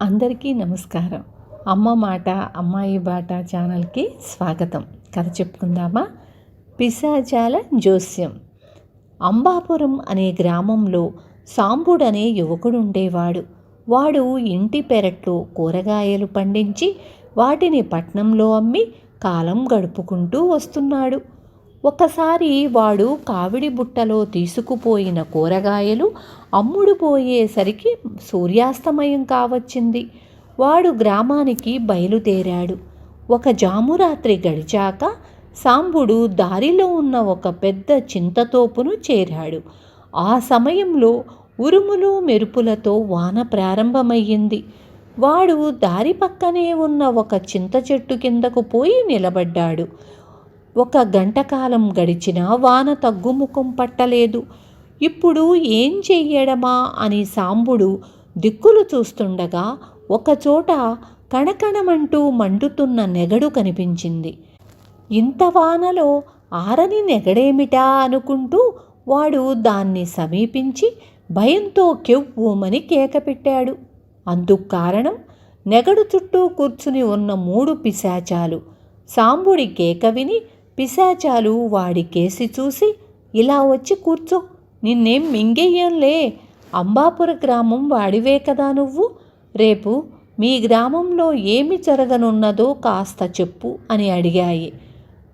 అందరికీ నమస్కారం. అమ్మ మాట అమ్మాయి బాట ఛానల్కి స్వాగతం. కథ చెప్పుకుందామా? పిశాచాల జోస్యం. అంబాపురం అనే గ్రామంలో సాంబుడనే యువకుడుండేవాడు. వాడు ఇంటి పెరట్లో కూరగాయలు పండించి వాటిని పట్నంలో అమ్మి కాలం గడుపుకుంటూ వస్తున్నాడు. ఒకసారి వాడు కావిడి బుట్టలో తీసుకుపోయిన కూరగాయలు అమ్ముడు పోయేసరికి సూర్యాస్తమయం కావచ్చింది. వాడు గ్రామానికి బయలుదేరాడు. ఒక జామురాత్రి గడిచాక సాంబుడు దారిలో ఉన్న ఒక పెద్ద చింతతోపును చేరాడు. ఆ సమయంలో ఉరుములు మెరుపులతో వాన ప్రారంభమయ్యింది. వాడు దారి పక్కనే ఉన్న ఒక చింత చెట్టు కిందకు పోయి నిలబడ్డాడు. ఒక గంటకాలం గడిచినా వాన తగ్గుముఖం పట్టలేదు. ఇప్పుడు ఏం చెయ్యడమా అని సాంబుడు దిక్కులు చూస్తుండగా ఒకచోట కణకణమంటూ మండుతున్న నెగడు కనిపించింది. ఇంత వానలో ఆరని నెగడేమిటా అనుకుంటూ వాడు దాన్ని సమీపించి భయంతో కెవ్వుమని కేక పెట్టాడు. అందుకు కారణం నెగడు చుట్టూ కూర్చుని ఉన్న 3 పిశాచాలు. సాంబుడి కేక విని పిశాచాలు వాడి కేసి చూసి, ఇలా వచ్చి కూర్చో, నిన్నేం మింగేయంలే, అంబాపుర గ్రామం వాడివే కదా నువ్వు, రేపు మీ గ్రామంలో ఏమి జరగనున్నదో కాస్త చెప్పు అని అడిగాయి.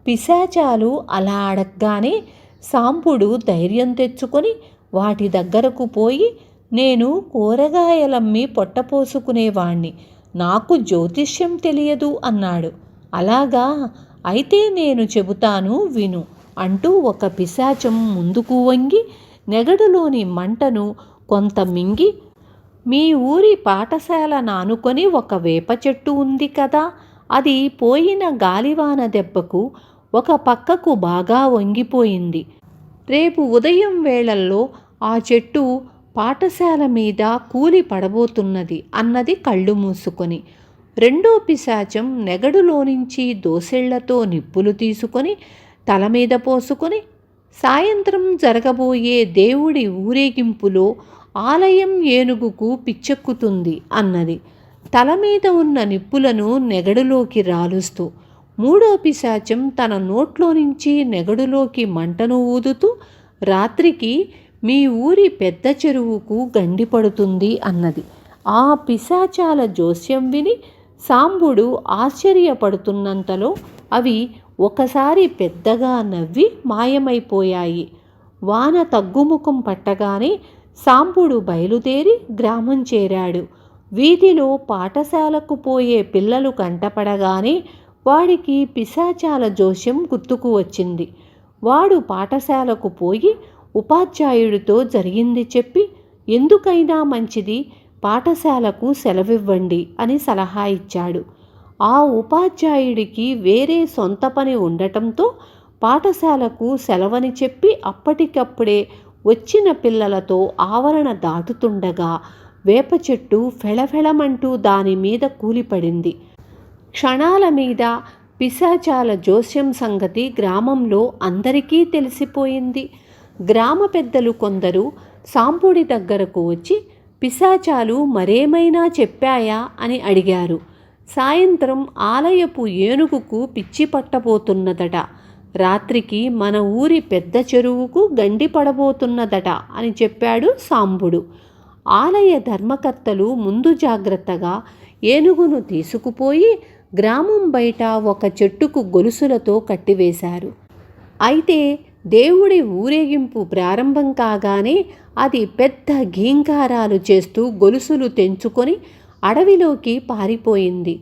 పిశాచాలు అలా అడగగానే సాంబుడు ధైర్యం తెచ్చుకొని వాటి దగ్గరకు పోయి, నేను కూరగాయలమ్మి పొట్టపోసుకునేవాణ్ణి, నాకు జ్యోతిష్యం తెలియదు అన్నాడు. అలాగా, అయితే నేను చెబుతాను విను అంటూ ఒక పిశాచం ముందుకు వంగి నెగడులోని మంటను కొంత మింగి, మీ ఊరి పాఠశాల నానుకొని ఒక వేప చెట్టు ఉంది కదా, అది పోయిన గాలివాన దెబ్బకు ఒక పక్కకు బాగా వంగిపోయింది. రేపు ఉదయం వేళల్లో ఆ చెట్టు పాఠశాల మీద కూలి పడబోతున్నది అన్నది కళ్ళు మూసుకొని. రెండో పిశాచం నెగడులోనుంచి దోసెళ్లతో నిప్పులు తీసుకొని తల మీద పోసుకొని, సాయంత్రం జరగబోయే దేవుడి ఊరేగింపులో ఆలయం ఏనుగుకు పిచ్చెక్కుతుంది అన్నది, తల మీద ఉన్న నిప్పులను నెగడులోకి రాలుస్తూ. మూడో పిశాచం తన నోట్లో నుంచి నెగడులోకి మంటను ఊదుతూ, రాత్రికి మీ ఊరి పెద్ద చెరువుకు గండిపడుతుంది అన్నది. ఆ పిశాచాల జోస్యం విని సాంబుడు ఆశ్చర్యపడుతున్నంతలో అవి ఒకసారి పెద్దగా నవ్వి మాయమైపోయాయి. వాన తగ్గుముఖం పట్టగానే సాంబుడు బయలుదేరి గ్రామం చేరాడు. వీధిలో పాఠశాలకు పోయే పిల్లలు కంటపడగానే వాడికి పిశాచాల జోస్యం గుర్తుకు వచ్చింది. వాడు పాఠశాలకు పోయి ఉపాధ్యాయుడితో జరిగింది చెప్పి, ఎందుకైనా మంచిది పాఠశాలకు సెలవివ్వండి అని సలహా ఇచ్చాడు. ఆ ఉపాధ్యాయుడికి వేరే సొంత పని ఉండటంతో పాఠశాలకు సెలవని చెప్పి అప్పటికప్పుడే వచ్చిన పిల్లలతో ఆవరణ దాటుతుండగా వేప చెట్టు ఫెళఫెళమంటూ దాని మీద కూలిపడింది. క్షణాల మీద పిశాచాల జోస్యం సంగతి గ్రామంలో అందరికీ తెలిసిపోయింది. గ్రామ పెద్దలు కొందరు సాంబుడి దగ్గరకు వచ్చి, పిశాచాలు మరేమైనా చెప్పాయా అని అడిగారు. సాయంత్రం ఆలయపు ఏనుగుకు పిచ్చి పట్టబోతున్నదట, రాత్రికి మన ఊరి పెద్ద చెరువుకు గండి పడబోతున్నదట అని చెప్పాడు సాంబుడు. ఆలయ ధర్మకర్తలు ముందు జాగ్రత్తగా ఏనుగును తీసుకుపోయి గ్రామం బయట ఒక చెట్టుకు గొలుసులతో కట్టివేశారు. అయితే దేవుడి ఊరేగింపు ప్రారంభం కాగానే అది పెద్ద ఘీంకారాలు చేస్తూ గొలుసులు తెంచుకొని అడవిలోకి పారిపోయింది.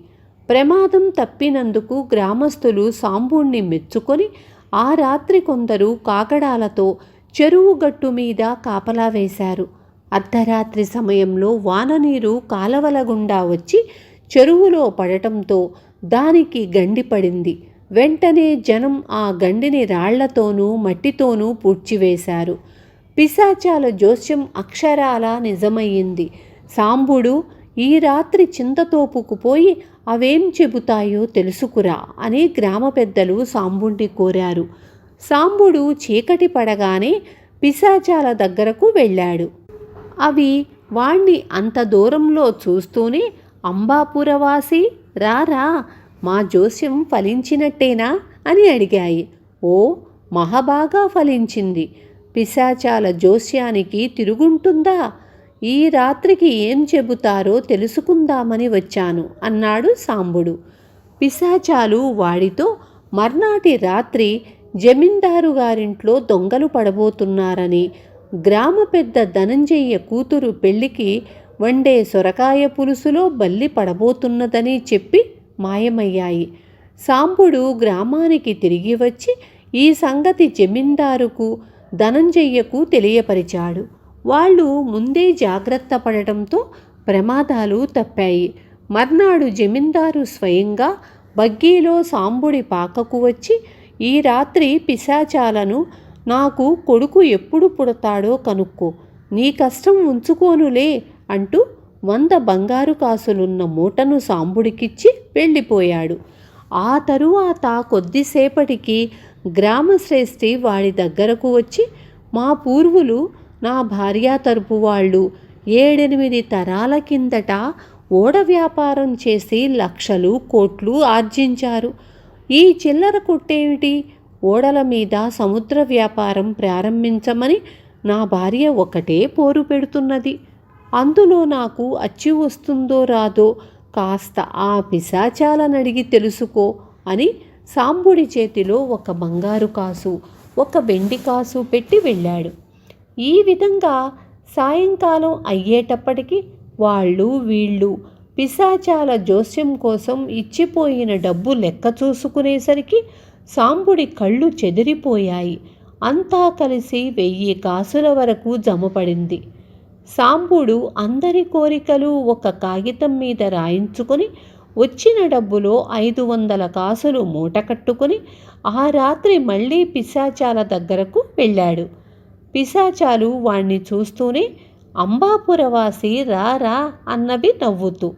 ప్రమాదం తప్పినందుకు గ్రామస్తులు సాంబుణ్ణి మెచ్చుకొని ఆ రాత్రి కొందరు కాకడాలతో చెరువు గట్టు మీద కాపలా వేశారు. అర్ధరాత్రి సమయంలో వాననీరు కాలవల గుండా వచ్చి చెరువులో పడటంతో దానికి గండి పడింది. వెంటనే జనం ఆ గండిని రాళ్లతోనూ మట్టితోనూ పూడ్చివేశారు. పిశాచాల జోస్యం అక్షరాలా నిజమయ్యింది. సాంబుడు, ఈ రాత్రి చింతతోపుకు పోయి అవేం చెబుతాయో తెలుసుకురా అని గ్రామ పెద్దలు సాంబుడిని కోరారు. సాంబుడు చీకటి పడగానే పిశాచాల దగ్గరకు వెళ్ళాడు. అవి వాణ్ణి అంత దూరంలో చూస్తూనే అంబాపురవాసి రారా, మా జోస్యం ఫలించినట్టేనా అని అడిగాయి. ఓ, మహాబాగా ఫలించింది. పిశాచాల జోస్యానికి తిరుగుంటుందా? ఈ రాత్రికి ఏం చెబుతారో తెలుసుకుందామని వచ్చాను అన్నాడు సాంబుడు. పిశాచాలు వాడితో మర్నాటి రాత్రి జమీందారు గారింట్లో దొంగలు పడబోతున్నారని, గ్రామ పెద్ద ధనంజయ్య కూతురు పెళ్లికి వండే సొరకాయ పులుసులో బల్లి పడబోతున్నదని చెప్పి మాయమయ్యాయి. సాంబుడు గ్రామానికి తిరిగి వచ్చి ఈ సంగతి జమీందారుకు ధనంజయ్యకు తెలియపరిచాడు. వాళ్ళు ముందే జాగ్రత్త పడటంతో ప్రమాదాలు తప్పాయి. మర్నాడు జమీందారు స్వయంగా బగ్గీలో సాంబుడి పాకకు వచ్చి, ఈ రాత్రి పిశాచాలను నాకు కొడుకు ఎప్పుడు పుడతాడో కనుక్కో, నీ కష్టం ఉంచుకోనులే అంటూ 100 బంగారు కాసులున్న మూటను సాంబుడికిచ్చి వెళ్ళిపోయాడు. ఆ తరువాత కొద్దిసేపటికి గ్రామశ్రేష్ఠి వాడి దగ్గరకు వచ్చి, మా పూర్వులు, నా భార్య తరపు వాళ్ళు 7-8 తరాల కిందట ఓడ వ్యాపారం చేసి లక్షలు కోట్లు ఆర్జించారు. ఈ చిల్లర కొట్టేమిటి? ఓడల మీద సముద్ర వ్యాపారం ప్రారంభించమని నా భార్య ఒకటే పోరు పెడుతున్నది. అందులో నాకు అచ్చి వస్తుందో రాదో కాస్త ఆ పిశాచాలనడిగి తెలుసుకో అని సాంబుడి చేతిలో 1 బంగారు కాసు, 1 వెండి కాసు పెట్టి వెళ్ళాడు. ఈ విధంగా సాయంకాలం అయ్యేటప్పటికి వాళ్ళు వీళ్ళు పిశాచాల జోస్యం కోసం ఇచ్చిపోయిన డబ్బు లెక్క చూసుకునేసరికి సాంబుడి కళ్ళు చెదిరిపోయాయి. అంతా కలిసి 1000 కాసుల వరకు జమపడింది. సాంబుడు అందరి కోరికలు ఒక కాగితం మీద రాయించుకొని వచ్చిన డబ్బులో 500 కాసులు మూట కట్టుకుని ఆ రాత్రి మళ్ళీ పిశాచాల దగ్గరకు వెళ్ళాడు. పిశాచాలు వాణ్ణి చూస్తూనే అంబాపురవాసి రారా అన్నవి నవ్వుతూ.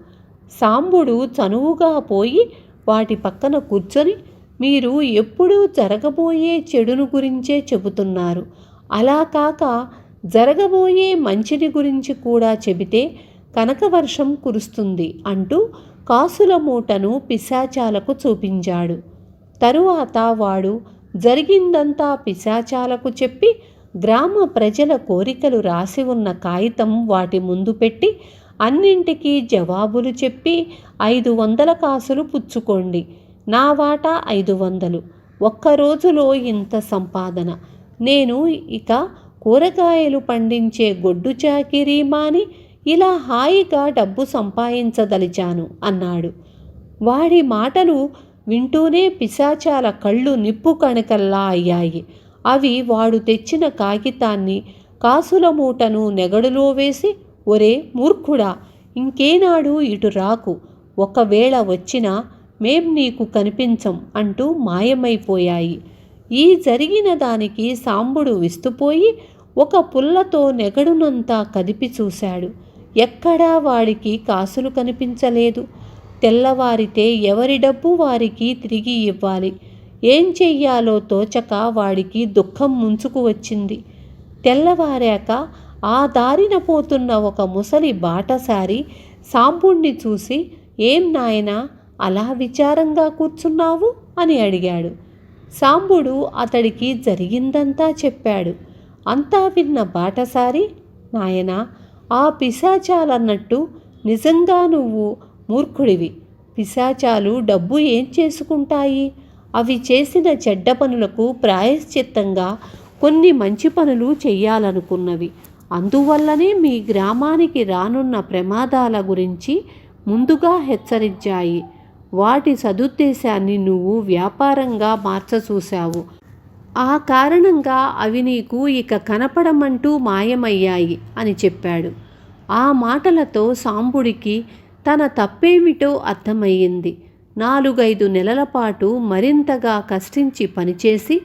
సాంబుడు చనువుగా పోయి వాటి పక్కన కూర్చొని, మీరు ఎప్పుడూ జరగబోయే చెడును గురించే చెబుతున్నారు, అలా కాక జరగబోయే మంచిని గురించి కూడా చెబితే కనకవర్షం కురుస్తుంది అంటూ కాసుల మూటను పిశాచాలకు చూపించాడు. తరువాత వాడు జరిగిందంతా పిశాచాలకు చెప్పి గ్రామ ప్రజల కోరికలు రాసి ఉన్న కాగితం వాటి ముందు పెట్టి, అన్నింటికీ జవాబులు చెప్పి 500 కాసులు పుచ్చుకోండి, నా వాటా 500, ఒక్కరోజులో ఇంత సంపాదన, నేను ఇక కూరగాయలు పండించే గొడ్డు చాకిరీ మాని ఇలా హాయిగా డబ్బు సంపాదించదలిచాను అన్నాడు. వాడి మాటలు వింటూనే పిశాచాల కళ్ళు నిప్పు కణకల్లా అయ్యాయి. అవి వాడు తెచ్చిన కాగితాన్ని, కాసుల మూటను నెగడులో వేసి, ఒరే మూర్ఖుడా, ఇంకేనాడు ఇటు రాకు, ఒకవేళ వచ్చినా మేం నీకు కనిపించం అంటూ మాయమైపోయాయి. ఈ జరిగిన దానికి సాంబుడు విస్తుపోయి 1 పుల్లతో నెగడునంతా కదిపి చూశాడు. ఎక్కడా వాడికి కాసులు కనిపించలేదు. తెల్లవారితే ఎవరి డబ్బు వారికి తిరిగి ఇవ్వాలి. ఏం చెయ్యాలో తోచక వాడికి దుఃఖం ముంచుకు వచ్చింది. తెల్లవారాక ఆ దారిన పోతున్న 1 ముసలి బాటసారి సాంబుణ్ణి చూసి, ఏం నాయనా అలా విచారంగా కూర్చున్నావు అని అడిగాడు. సాంబుడు అతడికి జరిగిందంతా చెప్పాడు. అంతా విన్న బాటసారి, నాయనా, ఆ పిశాచాలన్నట్టు నిజంగా నువ్వు మూర్ఖుడివి. పిశాచాలు డబ్బు ఏం చేసుకుంటాయి? అవి చేసిన చెడ్డ పనులకు ప్రాయశ్చిత్తంగా కొన్ని మంచి పనులు చెయ్యాలనుకున్నవి. అందువల్లనే మీ గ్రామానికి రానున్న ప్రమాదాల గురించి ముందుగా హెచ్చరించాయి. వాటి సదుద్దేశాన్ని నువ్వు వ్యాపారంగా మార్చచూశావు. ఆ కారణంగా అవి నీకు ఇక కనపడమంటూ మాయమయ్యాయి అని చెప్పాడు. ఆ మాటలతో సాంబుడికి తన తప్పేమిటో అర్థమయ్యింది. 4-5 నెలల పాటు మరింతగా కష్టించి పనిచేసి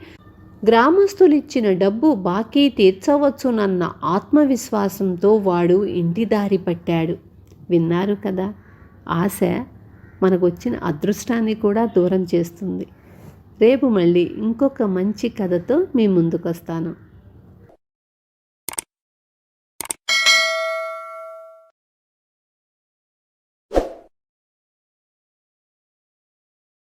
గ్రామస్తులిచ్చిన డబ్బు బాకీ తీర్చవచ్చునన్న ఆత్మవిశ్వాసంతో వాడు ఇంటి దారి పట్టాడు. విన్నారు కదా, ఆశ మనకొచ్చిన అదృష్టాన్ని కూడా దూరం చేస్తుంది. రేపు మళ్ళీ ఇంకొక మంచి కథతో మీ ముందుకు వస్తాను.